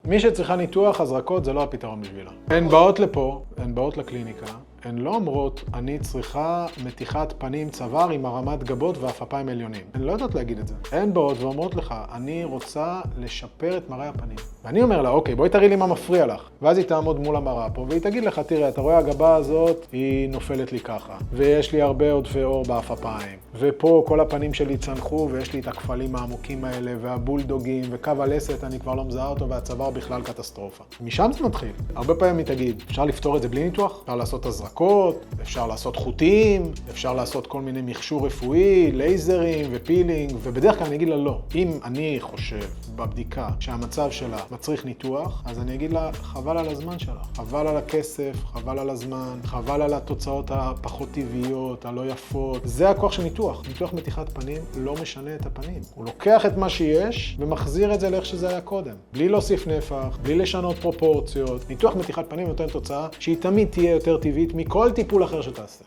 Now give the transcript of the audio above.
מי שצריכה ניתוח, הזרקות זה לא הפתרון בשבילה. הן באות לפה, הן באות לקליניקה, הן לא אומרות, אני צריכה מתיחת פנים צוואר עם הרמת גבות ואפפיים עליונים. הן לא יודעות להגיד את זה. הן באות ואומרות לך, אני רוצה לשפר את מראה הפנים. ואני אומר לה, אוקיי, בואי תראי לי מה מפריע לך. ואז היא תעמוד מול המראה פה, והיא תגיד לך, תראה, אתה רואה הגבה הזאת, היא נופלת לי ככה. ויש לי הרבה עודפי עור באפפיים. ופה כל הפנים שלי צנחו, ויש לי את הכפלים העמוקים האלה, והבולדוגים, וקו הלסת, אני כבר לא מזהה אותו, והצוואר בכלל קטסטרופה. משם זה מתחיל. הרבה פעמים היא תגיד, אפשר לפתור את זה בלי ניתוח? אפשר לעשות הזרקות, אפשר לעשות חוטים, אפשר לעשות כל מיני מכשור רפואי, לייזרים ופילינג, ובדרך כלל אני אגיד לה לא. אם אני חושב בבדיקה שהמצב שלה מצריך ניתוח, אז אני אגיד לה, חבל על הזמן שלה. חבל על הכסף, חבל על הזמן, חבל על התוצאות הפחות טבעיות, הלא יפות. זה הכוח של ניתוח. ניתוח מתיחת פנים לא משנה את הפנים. הוא לוקח את מה שיש ומחזיר את זה לאיך שזה היה קודם. בלי להוסיף נפח, בלי לשנות פרופורציות. ניתוח מתיחת פנים נותן תוצאה שהיא תמיד תהיה יותר טבעית מכל טיפול אחר שתעשה.